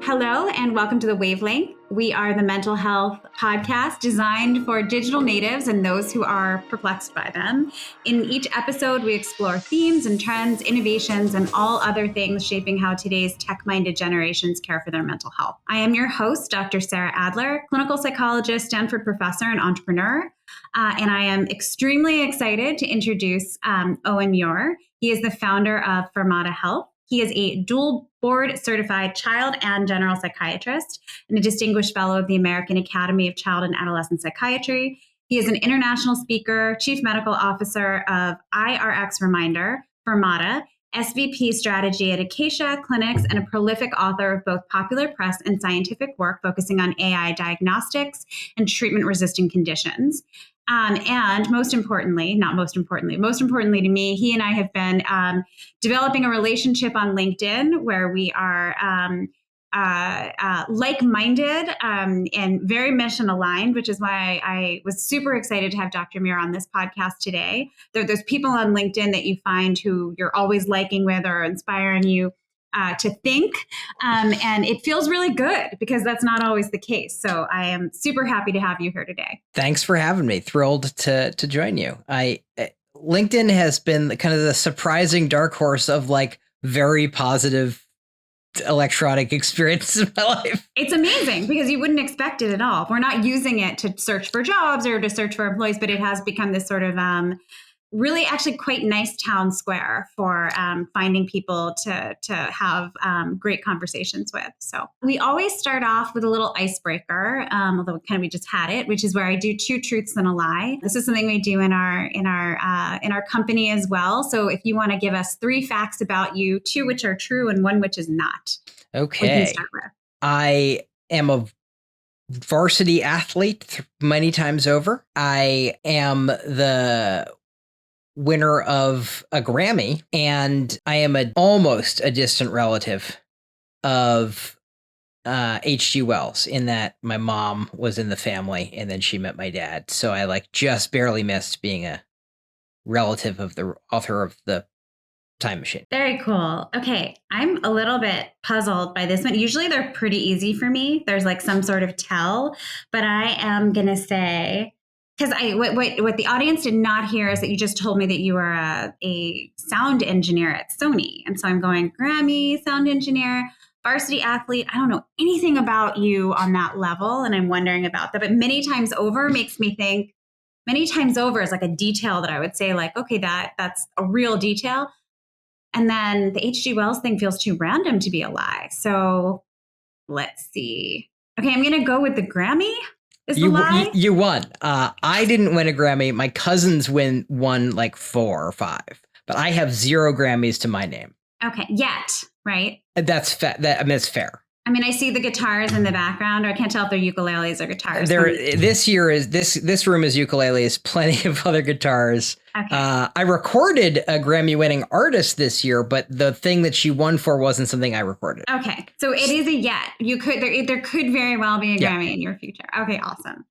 Hello and welcome to the Wavelength. We are the mental health podcast designed for digital natives and those who are perplexed by them. In each episode, we explore themes and trends, innovations, and all other things shaping how today's tech-minded generations care for their mental health. I am your host, Dr. Sarah Adler, clinical psychologist, Stanford professor, and entrepreneur. And I am extremely excited to introduce Owen Muir. He is the founder of Fermata Health. He is a dual board certified child and general psychiatrist and a distinguished fellow of the American Academy of Child and Adolescent Psychiatry. He is an international speaker, chief medical officer of IRX Reminder, Fermata, SVP strategy at Acacia Clinics, and a prolific author of both popular press and scientific work focusing on AI diagnostics and treatment-resistant conditions. And most importantly to me, he and I have been developing a relationship on LinkedIn where we are like-minded and very mission aligned, which is why I was super excited to have Dr. Muir on this podcast today. There's people on LinkedIn that you find who you're always liking with or inspiring you to think. And it feels really good because that's not always the case. So I am super happy to have you here today. Thanks for having me. Thrilled to join you. LinkedIn has been kind of the surprising dark horse of like very positive electronic experience in my life. It's amazing because you wouldn't expect it at all. We're not using it to search for jobs or to search for employees, but it has become this sort of really actually quite nice town square for finding people to have great conversations with. So we always start off with a little icebreaker, although we just had it, which is where I do 2 truths and a lie. This is something we do in our company as well. So if you want to give us 3 facts about you, 2 which are true and 1 which is not. Okay. We can start with. I am a varsity athlete many times over. I am the winner of a Grammy, and I am almost a distant relative of H.G. Wells in that my mom was in the family and then she met my dad. So I just barely missed being a relative of the author of The Time Machine. Very cool. Okay. I'm a little bit puzzled by this one. Usually they're pretty easy for me. There's some sort of tell, but I am going to say, because what the audience did not hear is that you just told me that you are a sound engineer at Sony. And so I'm going Grammy, sound engineer, varsity athlete. I don't know anything about you on that level. And I'm wondering about that. But many times over makes me think, many times over is like a detail that I would say okay, that's a real detail. And then the H.G. Wells thing feels too random to be a lie. So let's see. Okay, I'm going to go with the Grammy. You won. I didn't win a Grammy. My cousins won 4 or 5, but I have 0 Grammys to my name. Okay, yet, right? That's it's fair. I mean, I see the guitars in the background, or I can't tell if they're ukuleles or guitars. This room is ukuleles, plenty of other guitars. Okay. I recorded a Grammy-winning artist this year, but the thing that she won for wasn't something I recorded. Okay, so it is a yet. There could very well be a Grammy in your future. Okay, awesome.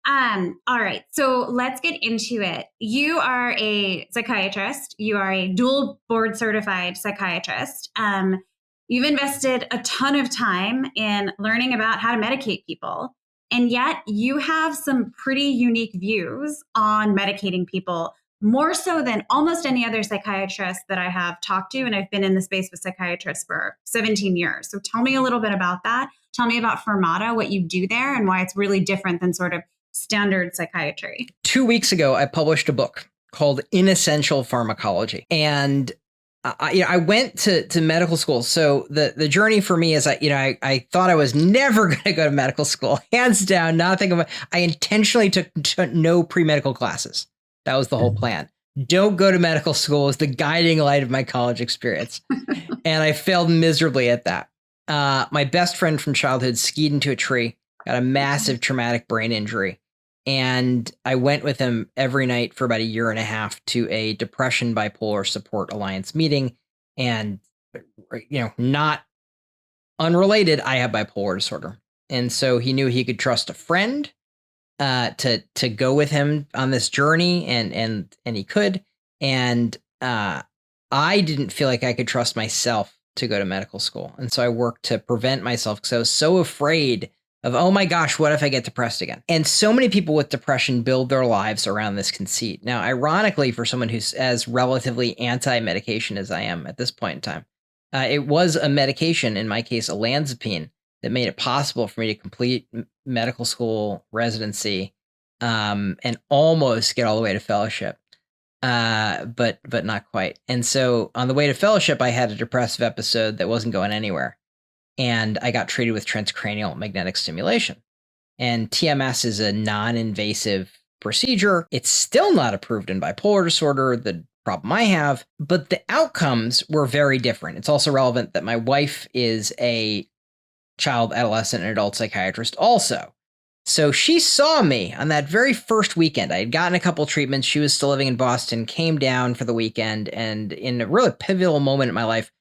All right, so let's get into it. You are a psychiatrist. You are a dual board certified psychiatrist. You've invested a ton of time in learning about how to medicate people, and yet you have some pretty unique views on medicating people, more so than almost any other psychiatrist that I have talked to, and I've been in the space with psychiatrists for 17 years. So tell me a little bit about that. Tell me about Fermata, what you do there, and why it's really different than sort of standard psychiatry. 2 weeks ago, I published a book called Inessential Pharmacology, and I went to medical school. So the journey for me is I thought I was never going to go to medical school, hands down, nothing about. I intentionally took no pre-medical classes. That was the whole plan. Don't go to medical school was the guiding light of my college experience. And I failed miserably at that. My best friend from childhood skied into a tree, got a massive traumatic brain injury. And I went with him every night for about a year and a half to a Depression Bipolar Support Alliance meeting. And, not unrelated, I have bipolar disorder. And so he knew he could trust a friend to go with him on this journey, and he could. And I didn't feel like I could trust myself to go to medical school. And so I worked to prevent myself because I was so afraid of, oh my gosh, what if I get depressed again? And so many people with depression build their lives around this conceit. Now, ironically, for someone who's as relatively anti-medication as I am at this point in time, it was a medication, in my case, olanzapine, that made it possible for me to complete medical school residency and almost get all the way to fellowship, but not quite. And so on the way to fellowship, I had a depressive episode that wasn't going anywhere. And I got treated with transcranial magnetic stimulation. And TMS is a non-invasive procedure. It's still not approved in bipolar disorder, the problem I have, but the outcomes were very different. It's also relevant that my wife is a child, adolescent, and adult psychiatrist also. So she saw me on that very first weekend. I had gotten a couple treatments. She was still living in Boston, came down for the weekend, and in a really pivotal moment in my life,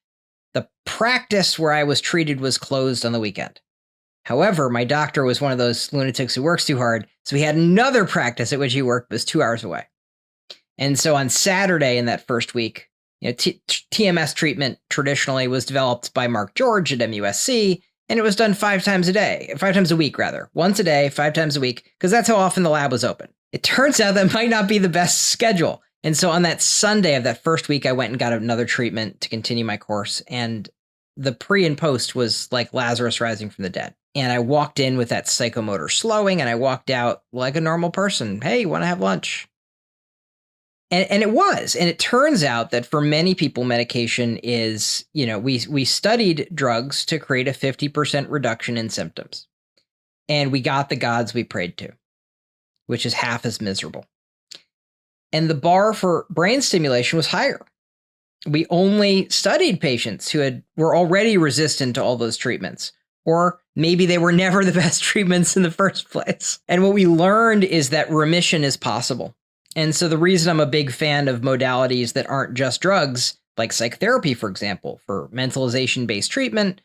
the practice where I was treated was closed on the weekend. However, my doctor was one of those lunatics who works too hard, so he had another practice at which he worked that was 2 hours away. And so on Saturday in that first week, TMS treatment traditionally was developed by Mark George at MUSC, and it was done 5 times a week rather. Once a day, 5 times a week, because that's how often the lab was open. It turns out that might not be the best schedule. And so on that Sunday of that first week, I went and got another treatment to continue my course. And the pre and post was like Lazarus rising from the dead. And I walked in with that psychomotor slowing, and I walked out like a normal person. Hey, want to have lunch? And it was. And it turns out that for many people, medication is, we studied drugs to create a 50% reduction in symptoms. And we got the gods we prayed to, which is half as miserable. And the bar for brain stimulation was higher. We only studied patients who were already resistant to all those treatments, or maybe they were never the best treatments in the first place. And what we learned is that remission is possible. And so the reason I'm a big fan of modalities that aren't just drugs, like psychotherapy, for example, for mentalization-based treatment,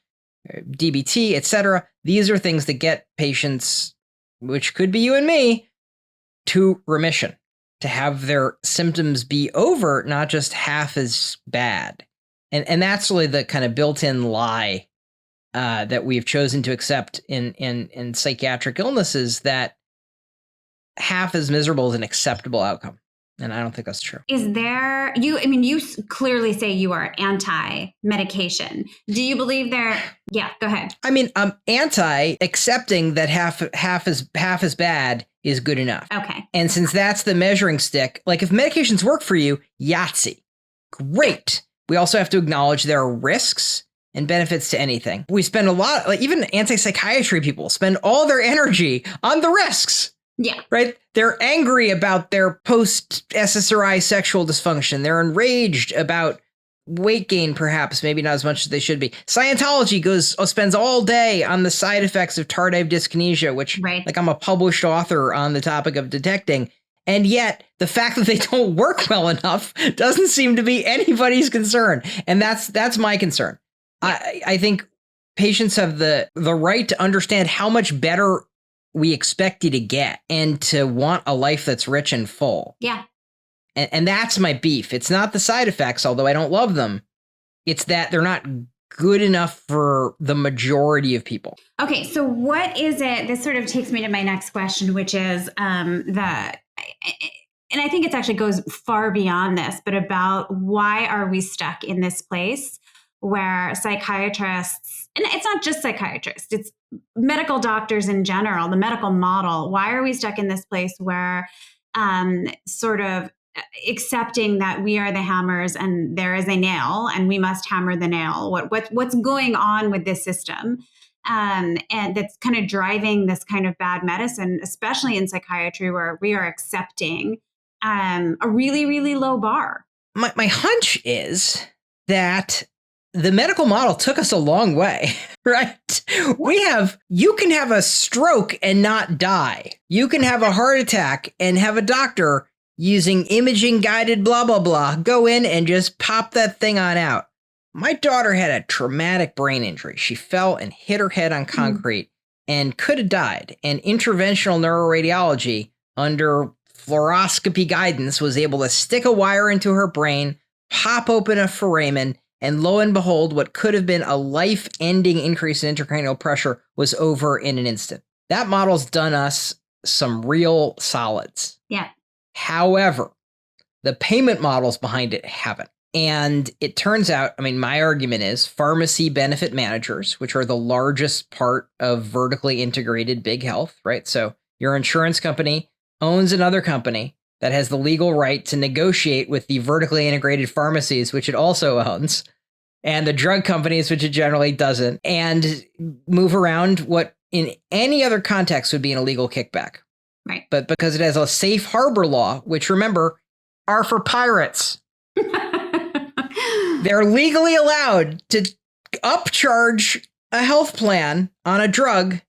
DBT, etc., these are things that get patients, which could be you and me, to remission, to have their symptoms be over, not just half as bad. And that's really the kind of built-in lie that we've chosen to accept in psychiatric illnesses, that half as miserable is an acceptable outcome. And I don't think that's true. Is there, you clearly say you are anti-medication. Do you believe there? Yeah, go ahead. I'm anti-accepting that half as bad is good enough. Okay. And since that's the measuring stick, like if medications work for you, Yahtzee. Great. We also have to acknowledge there are risks and benefits to anything. We spend a lot, like even anti-psychiatry people spend all their energy on the risks. Yeah. Right? They're angry about their post-SSRI sexual dysfunction. They're enraged about weight gain, perhaps, maybe not as much as they should be. Scientology spends all day on the side effects of tardive dyskinesia, which, like, I'm a published author on the topic of detecting. And yet, the fact that they don't work well enough doesn't seem to be anybody's concern. And that's my concern. Yeah. I think patients have the right to understand how much better we expect you to get and to want a life that's rich and full. Yeah. And that's my beef. It's not the side effects, although I don't love them. It's that they're not good enough for the majority of people. Okay. So what is it? This sort of takes me to my next question, which is and I think it actually goes far beyond this, but about why are we stuck in this place where psychiatrists, and it's not just psychiatrists, it's medical doctors in general, the medical model. Why are we stuck in this place where sort of accepting that we are the hammers and there is a nail and we must hammer the nail? What's going on with this system? And that's kind of driving this kind of bad medicine, especially in psychiatry, where we are accepting a really, really low bar. My hunch is that the medical model took us a long way, right? You can have a stroke and not die. You can have a heart attack and have a doctor using imaging guided blah, blah, blah, go in and just pop that thing on out. My daughter had a traumatic brain injury. She fell and hit her head on concrete and could have died. And interventional neuroradiology under fluoroscopy guidance was able to stick a wire into her brain, pop open a foramen, And lo and behold, what could have been a life-ending increase in intracranial pressure was over in an instant. That model's done us some real solids. Yeah. However, the payment models behind it haven't. And it turns out, I mean, my argument is pharmacy benefit managers, which are the largest part of vertically integrated big health, right? So your insurance company owns another company that has the legal right to negotiate with the vertically integrated pharmacies, which it also owns, and the drug companies, which it generally doesn't, and move around what in any other context would be an illegal kickback. Right. But because it has a safe harbor law, which remember, are for pirates. They're legally allowed to upcharge a health plan on a drug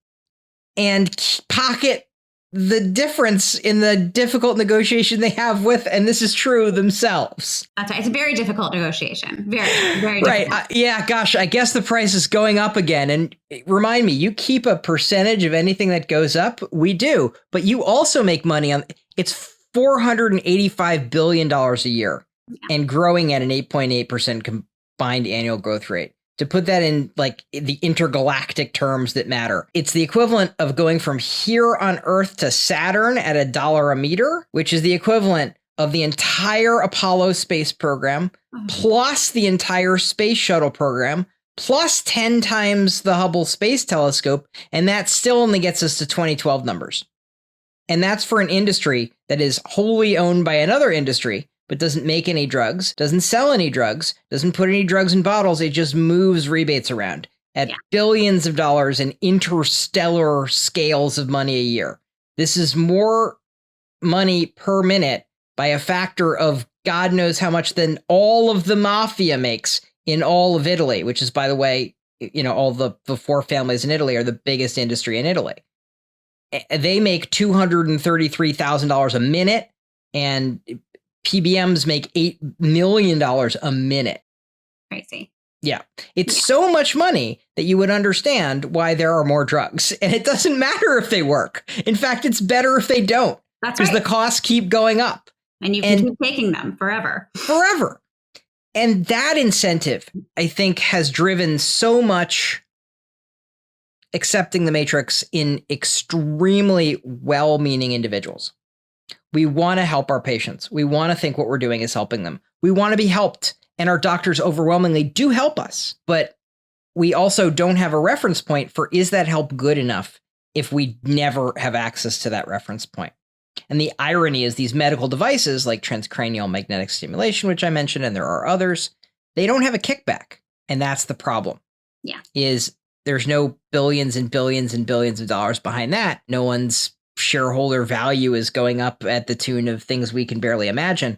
and pocket the difference in the difficult negotiation they have with, and this is true, themselves. That's right. It's a very difficult negotiation. Very, very right. difficult. Yeah, gosh, I guess the price is going up again. And remind me, you keep a percentage of anything that goes up? We do. But you also make money on, it's $485 billion a year and growing at an 8.8% combined annual growth rate. To put that in like the intergalactic terms that matter, it's the equivalent of going from here on Earth to Saturn at $1 a meter, which is the equivalent of the entire Apollo space program, plus the entire space shuttle program, plus 10 times the Hubble Space Telescope, and that still only gets us to 2012 numbers. And that's for an industry that is wholly owned by another industry, but doesn't make any drugs, doesn't sell any drugs, doesn't put any drugs in bottles. It just moves rebates around at billions of dollars in interstellar scales of money a year. This is more money per minute by a factor of God knows how much than all of the mafia makes in all of Italy, which is, by the way, all the four families in Italy are the biggest industry in Italy. They make $233,000 a minute, and PBMs make $8 million a minute. Crazy. Yeah. It's so much money that you would understand why there are more drugs. And it doesn't matter if they work. In fact, it's better if they don't. That's right. Because the costs keep going up. And you can keep taking them forever. Forever. And that incentive, I think, has driven so much accepting the matrix in extremely well-meaning individuals. We want to help our patients. We want to think what we're doing is helping them. We want to be helped. And our doctors overwhelmingly do help us. But we also don't have a reference point for, is that help good enough if we never have access to that reference point? And the irony is these medical devices like transcranial magnetic stimulation, which I mentioned, and there are others, they don't have a kickback. And that's the problem. Yeah. Is there's no billions and billions and billions of dollars behind that. No one's shareholder value is going up at the tune of things we can barely imagine.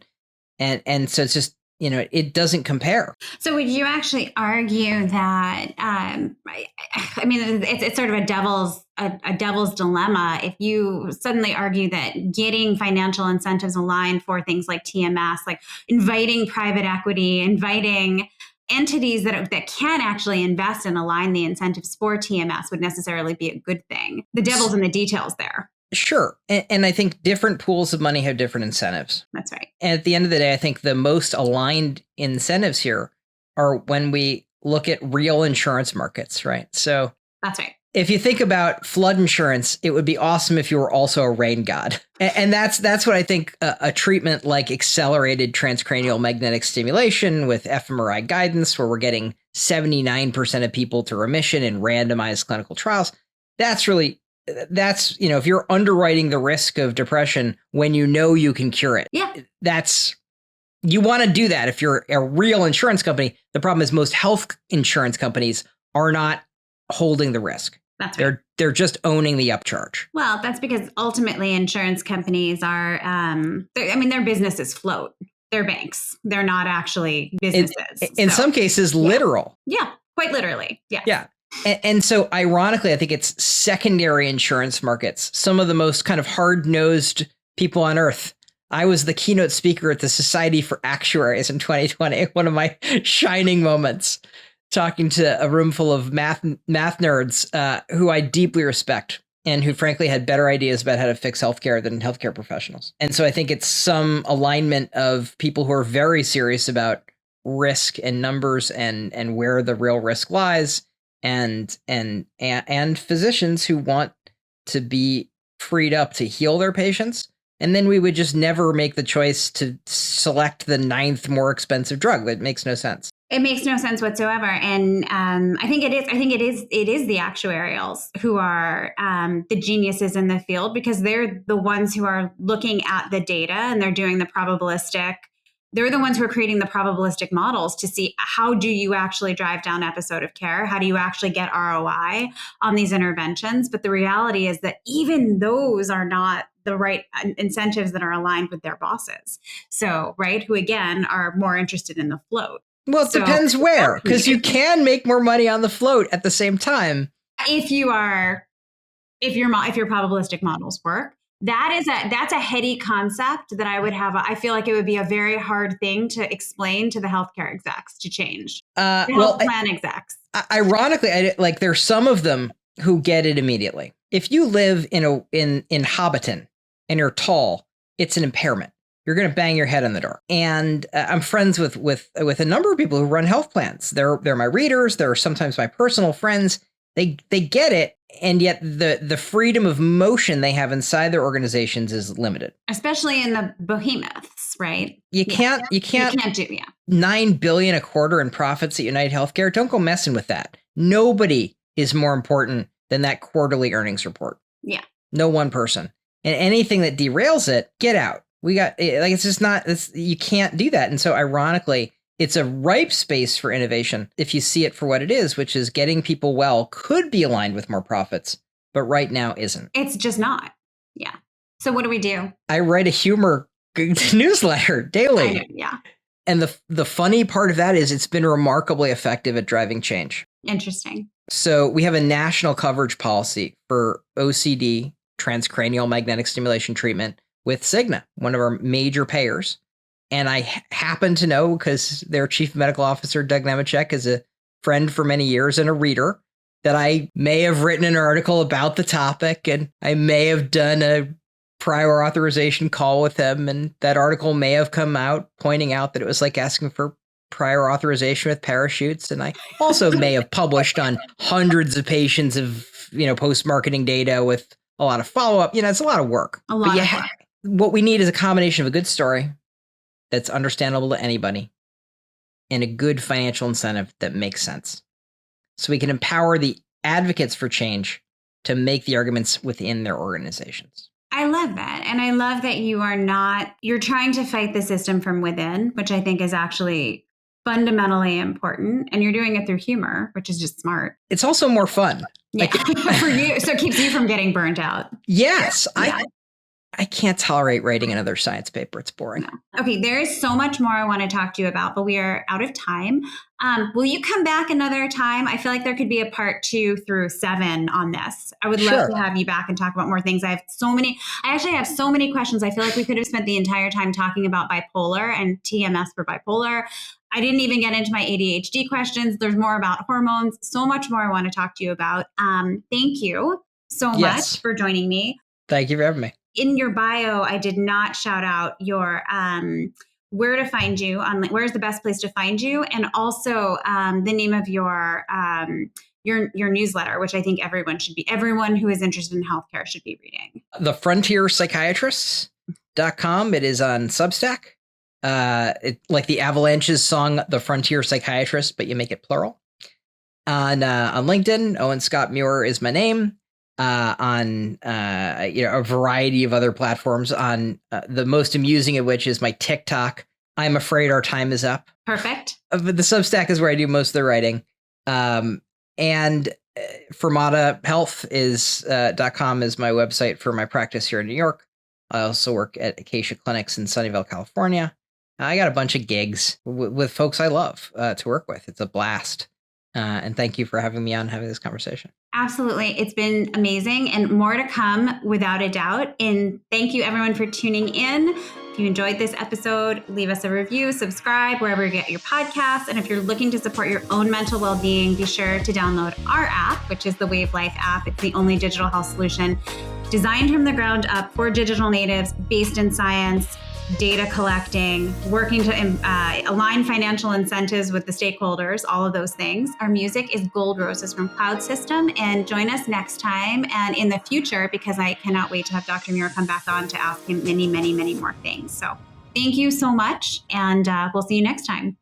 And so it's just, it doesn't compare. So would you actually argue that, I mean, it's sort of a devil's dilemma if you suddenly argue that getting financial incentives aligned for things like TMS, like inviting private equity, inviting entities that can actually invest and align the incentives for TMS would necessarily be a good thing. The devil's in the details there. Sure. And I think different pools of money have different incentives. That's right. And at the end of the day, I think the most aligned incentives here are when we look at real insurance markets, right? So that's right. If you think about flood insurance, it would be awesome if you were also a rain god. And that's what I think a treatment like accelerated transcranial magnetic stimulation with fMRI guidance, where we're getting 79% of people to remission in randomized clinical trials. That's, if you're underwriting the risk of depression when you can cure it. Yeah. You want to do that if you're a real insurance company. The problem is most health insurance companies are not holding the risk. That's right. They're just owning the upcharge. Well, that's because ultimately insurance companies are, their businesses float. They're banks. They're not actually businesses. In some cases, literal. Yeah, quite literally. Yeah. Yeah. And so ironically, I think it's secondary insurance markets, some of the most kind of hard-nosed people on earth. I was the keynote speaker at the Society for Actuaries in 2020, one of my shining moments, talking to a room full of math nerds who I deeply respect and who frankly had better ideas about how to fix healthcare than healthcare professionals. And so I think it's some alignment of people who are very serious about risk and numbers and where the real risk lies, and physicians who want to be freed up to heal their patients. And then we would just never make the choice to select the 9th more expensive drug. That makes no sense. It makes no sense whatsoever. And I think it is the actuarials who are the geniuses in the field, because they're the ones who are looking at the data and they're doing the probabilistic. They're the ones who are creating the probabilistic models to see how do you actually drive down episode of care? How do you actually get ROI on these interventions? But the reality is that even those are not the right incentives that are aligned with their bosses. So, right, who again are more interested in the float. Well, it depends where, because you can make more money on the float at the same time. If your probabilistic models work. That's a heady concept that I would have. I feel like it would be a very hard thing to explain to the healthcare execs to change. Health plan execs. Ironically, there's some of them who get it immediately. If you live in Hobbiton and you're tall, it's an impairment. You're going to bang your head on the door. And I'm friends with a number of people who run health plans. They're my readers. They're sometimes my personal friends. They get it. And yet the freedom of motion they have inside their organizations is limited. Especially in the behemoths, right? You can't do $9 billion a quarter in profits at United Healthcare. Don't go messing with that. Nobody is more important than that quarterly earnings report. Yeah. No one person. And anything that derails it, get out. It's just not, you can't do that. And so ironically, it's a ripe space for innovation if you see it for what it is, which is getting people well could be aligned with more profits, but right now isn't. It's just not. Yeah. So what do we do? I write a humor newsletter daily. Yeah. And the funny part of that is it's been remarkably effective at driving change. Interesting. So we have a national coverage policy for OCD, transcranial magnetic stimulation treatment, with Cigna, one of our major payers. And I happen to know, because their chief medical officer, Doug Nemechek, is a friend for many years and a reader, that I may have written an article about the topic, and I may have done a prior authorization call with him. And that article may have come out pointing out that it was like asking for prior authorization with parachutes. And I also may have published on hundreds of patients of, post-marketing data with a lot of follow-up. It's a lot of work. What we need is a combination of a good story that's understandable to anybody and a good financial incentive that makes sense. So we can empower the advocates for change to make the arguments within their organizations. I love that. And I love that you're trying to fight the system from within, which I think is actually fundamentally important. And you're doing it through humor, which is just smart. It's also more fun. Yeah. For you. So it keeps you from getting burnt out. Yes. Yeah. I can't tolerate writing another science paper. It's boring. No. Okay, there is so much more I want to talk to you about, but we are out of time. Will you come back another time? I feel like there could be a part 2 through 7 on this. I would love to have you back and talk about more things. I actually have so many questions. I feel like we could have spent the entire time talking about bipolar and TMS for bipolar. I didn't even get into my ADHD questions. There's more about hormones, so much more I want to talk to you about. Thank you so much for joining me. Thank you for having me. In your bio, I did not shout out your where to find you on where's the best place to find you, and also the name of your newsletter, which I think everyone who is interested in healthcare should be reading. TheFrontierPsychiatrist.com. It is on Substack. Like the Avalanche's song, The Frontier Psychiatrist, but you make it plural. On LinkedIn, Owen Scott Muir is my name. On a variety of other platforms, on the most amusing of which is my TikTok. I'm afraid our time is up. Perfect. But the Substack is where I do most of the writing. And Fermata Health is .com is my website for my practice here in New York. I also work at Acacia Clinics in Sunnyvale, California. I got a bunch of gigs with folks I love to work with. It's a blast. And thank you for having me on, having this conversation. Absolutely. It's been amazing and more to come without a doubt. And thank you everyone for tuning in. If you enjoyed this episode, leave us a review, subscribe wherever you get your podcasts. And if you're looking to support your own mental well-being, be sure to download our app, which is the Wavelength app. It's the only digital health solution designed from the ground up for digital natives, based in science, data collecting, working to align financial incentives with the stakeholders, all of those things. Our music is Gold Roses from Cloud System. And join us next time and in the future, because I cannot wait to have Dr. Muir come back on to ask him many, many, many more things. So thank you so much. And we'll see you next time.